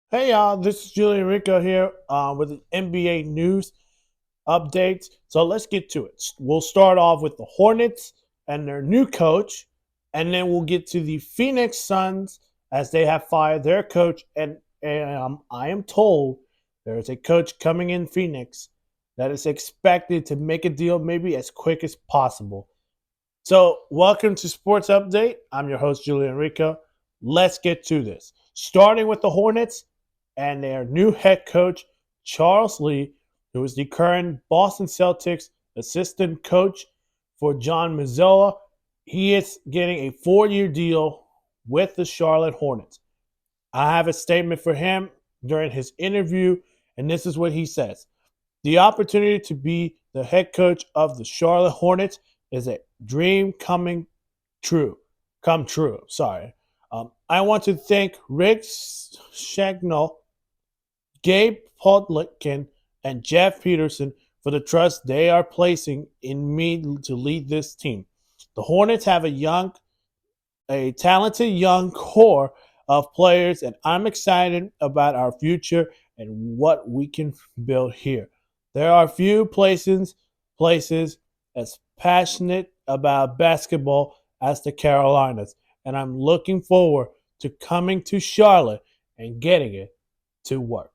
Hey y'all, this is Julian Rico here with the NBA news updates. So let's get to it. We'll start off with the Hornets and their new coach, and then we'll get to the Phoenix Suns as they have fired their coach. And I am told there is a coach coming in Phoenix that is expected to make a deal maybe as quick as possible. So, welcome to Sports Update. I'm your host, Julian Rico. Let's get to this. Starting with the Hornets and their new head coach, Charles Lee, who is the current Boston Celtics assistant coach for John Mazzola. He is getting a 4-year deal with the Charlotte Hornets. I have a statement for him during his interview, and this is what he says. The opportunity to be the head coach of the Charlotte Hornets is a dream coming true. Come true. Sorry. I want to thank Rick Shagnall, Gabe Podlikin, and Jeff Peterson for the trust they are placing in me to lead this team. The Hornets have a talented young core of players, and I'm excited about our future and what we can build here. There are few places as passionate about basketball as the Carolinas, and I'm looking forward to coming to Charlotte and getting it to work.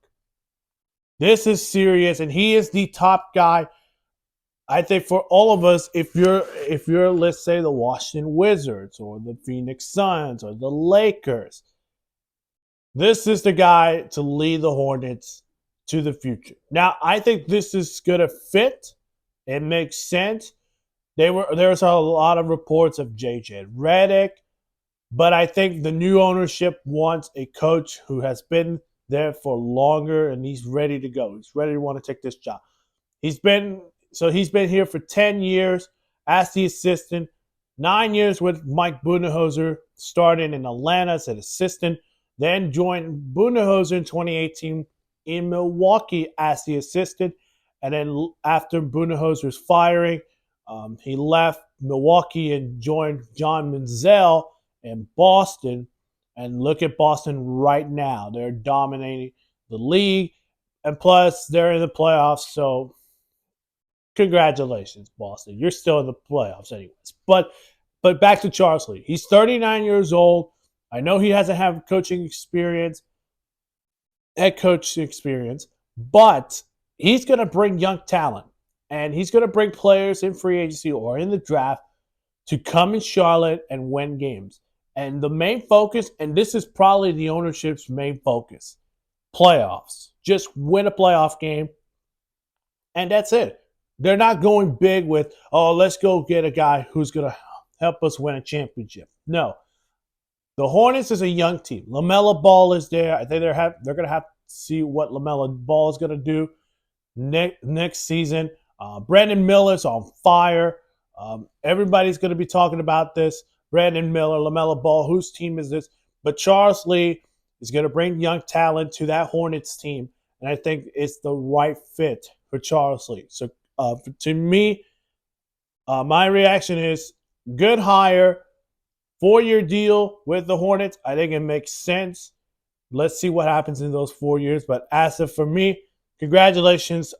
This is serious, and he is the top guy. I think for all of us, if you're let's say the Washington Wizards or the Phoenix Suns or the Lakers, this is the guy to lead the Hornets to the future. Now, I think this is gonna fit. It makes sense. There's a lot of reports of JJ Redick, but I think the new ownership wants a coach who has been there for longer and he's ready to go. He's ready to want to take this job. He's been he's been here for 10 years as the assistant, 9 years with Mike Budenholzer, starting in Atlanta as an assistant, then joined Budenholzer in 2018 in Milwaukee as the assistant. And then after Budenholzer's firing, he left Milwaukee and joined John Manziel in Boston. And look at Boston right now. They're dominating the league. And plus, they're in the playoffs. So congratulations, Boston. You're still in the playoffs, anyways. But back to Charles Lee. He's 39 years old. I know he hasn't had coaching experience, head coach experience, but he's going to bring young talent, and he's going to bring players in free agency or in the draft to come in Charlotte and win games. And the main focus, and this is probably the ownership's main focus, playoffs. Just win a playoff game, and that's it. They're not going big with, oh, let's go get a guy who's going to help us win a championship. No. The Hornets is a young team. LaMelo Ball is there. I think they're going to have to see what LaMelo Ball is going to do next season. Brandon Miller's on fire. Everybody's going to be talking about this. Brandon Miller, LaMelo Ball, whose team is this? But Charles Lee is going to bring young talent to that Hornets team, and I think it's the right fit for Charles Lee. So to me, my reaction is good hire, 4-year deal with the Hornets. I think it makes sense. Let's see what happens in those 4 years. But as of for me, congratulations,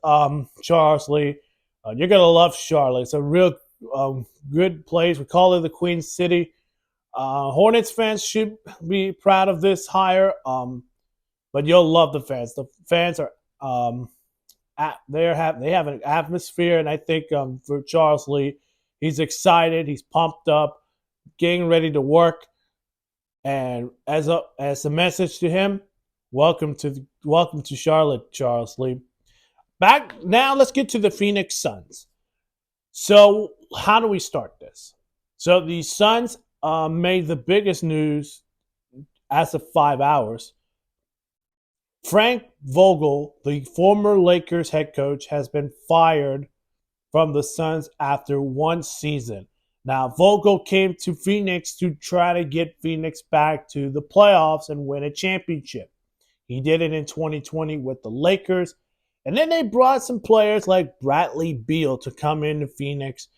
Charles Lee. You're going to love Charlotte. It's a real good place. We call it the Queen City. Hornets fans should be proud of this hire, but you'll love the fans. The fans are they have an atmosphere, and I think for Charles Lee, he's excited, he's pumped up, getting ready to work. And as a message to him, welcome to Charlotte, Charles Lee. Back now, let's get to the Phoenix Suns. So, how do we start this? So, the Suns made the biggest news as of 5 hours. Frank Vogel, the former Lakers head coach, has been fired from the Suns after one season. Now, Vogel came to Phoenix to try to get Phoenix back to the playoffs and win a championship. He did it in 2020 with the Lakers. And then they brought some players like Bradley Beal to come into Phoenix.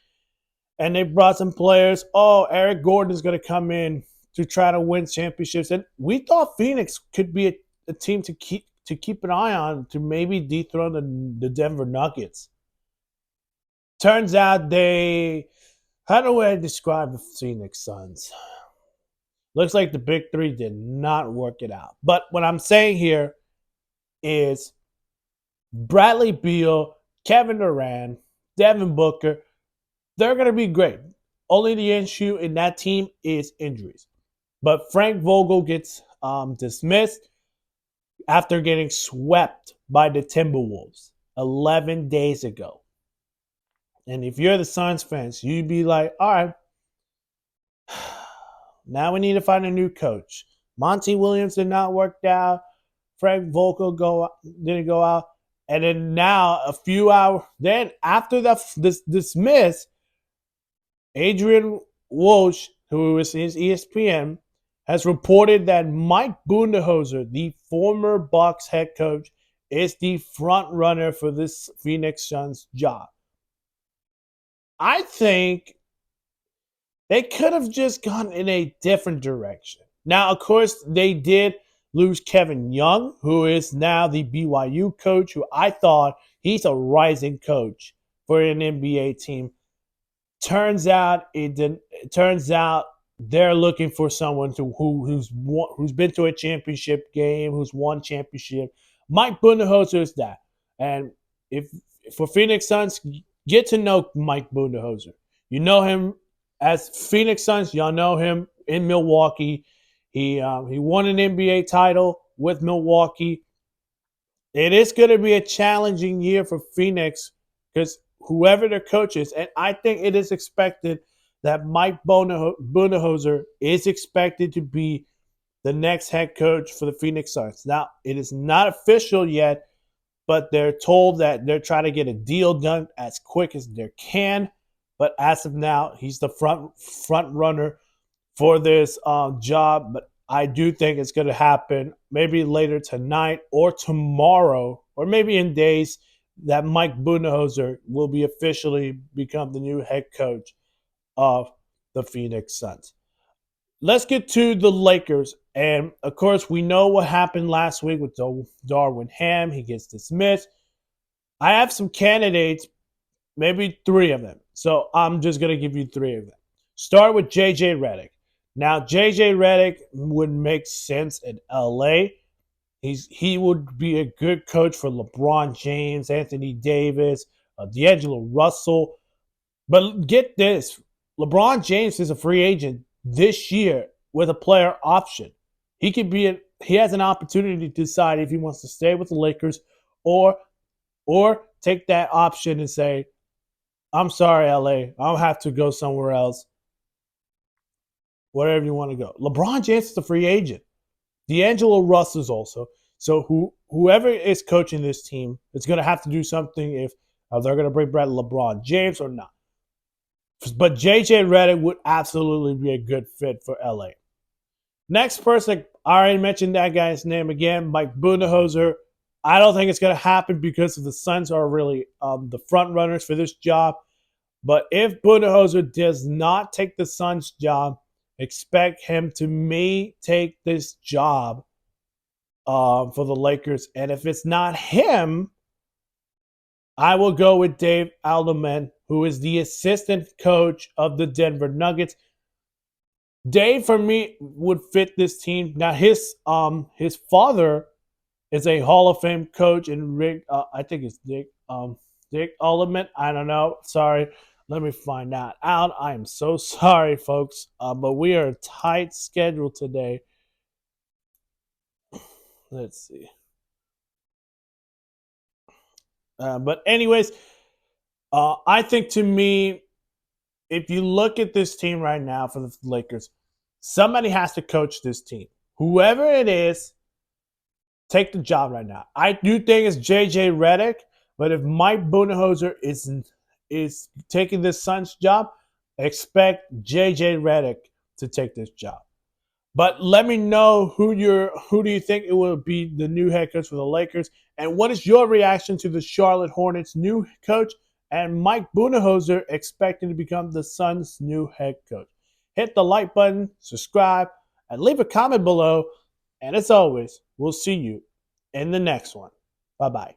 And they brought some players. Oh, Eric Gordon is going to come in to try to win championships. And we thought Phoenix could be a team to keep an eye on to maybe dethrone the Denver Nuggets. Turns out they, how do I describe the Phoenix Suns? Looks like the big three did not work it out. But what I'm saying here is Bradley Beal, Kevin Durant, Devin Booker, they're going to be great. Only the issue in that team is injuries. But Frank Vogel gets dismissed after getting swept by the Timberwolves 11 days ago. And if you're the Suns fans, you'd be like, all right, now we need to find a new coach. Monty Williams did not work out. Frank Vogel didn't go out. And then now, a few hours, then after this dismiss, Adrian Woj, who is ESPN, has reported that Mike Budenholzer, the former Bucks head coach, is the front runner for this Phoenix Suns job. I think they could have just gone in a different direction. Now, of course, they did lose Kevin Young, who is now the BYU coach, who I thought he's a rising coach for an NBA team. Turns out it didn't. It turns out they're looking for someone who's been to a championship game, who's won championship. Mike Budenholzer is that. And if for Phoenix Suns, get to know Mike Budenholzer. You know him as Phoenix Suns. Y'all know him in Milwaukee. He won an NBA title with Milwaukee. It is going to be a challenging year for Phoenix because whoever their coach is, and I think it is expected that Mike Budenholzer is expected to be the next head coach for the Phoenix Suns. Now, it is not official yet, but they're told that they're trying to get a deal done as quick as they can. But as of now, he's the front runner for this job. But I do think it's going to happen maybe later tonight or tomorrow, or maybe in days, that Mike Budenholzer will be officially become the new head coach of the Phoenix Suns. Let's get to the Lakers. And, of course, we know what happened last week with Darvin Ham. He gets dismissed. I have some candidates, maybe 3 of them. So I'm just going to give you 3 of them. Start with J.J. Redick. Now, J.J. Redick would make sense in L.A. He would be a good coach for LeBron James, Anthony Davis, D'Angelo Russell. But get this, LeBron James is a free agent this year with a player option. He has an opportunity to decide if he wants to stay with the Lakers or take that option and say, I'm sorry, LA, I'll have to go somewhere else. Wherever you want to go. LeBron James is a free agent. D'Angelo Russell's also. So whoever is coaching this team is going to have to do something if they're going to bring back LeBron James or not. But J.J. Redick would absolutely be a good fit for LA. Next person, I already mentioned that guy's name again, Mike Budenholzer. I don't think it's going to happen because the Suns are really the front runners for this job. But if Budenholzer does not take the Suns job, expect him to take this job for the Lakers. And if it's not him, I will go with Dave Alderman, who is the assistant coach of the Denver Nuggets. Dave, for me, would fit this team. Now, his father is a Hall of Fame coach, and I think it's Dick Alderman. I don't know. Sorry. Let me find that out. I am so sorry, folks, but we are a tight schedule today. Let's see. But anyways, I think to me, if you look at this team right now for the Lakers, somebody has to coach this team. Whoever it is, take the job right now. I do think it's J.J. Redick, but if Mike Budenholzer is taking this Suns job, expect J.J. Redick to take this job. But let me know who do you think it will be the new head coach for the Lakers, and what is your reaction to the Charlotte Hornets' new coach and Mike Budenholzer expecting to become the Suns' new head coach? Hit the like button, subscribe, and leave a comment below. And as always, we'll see you in the next one. Bye bye.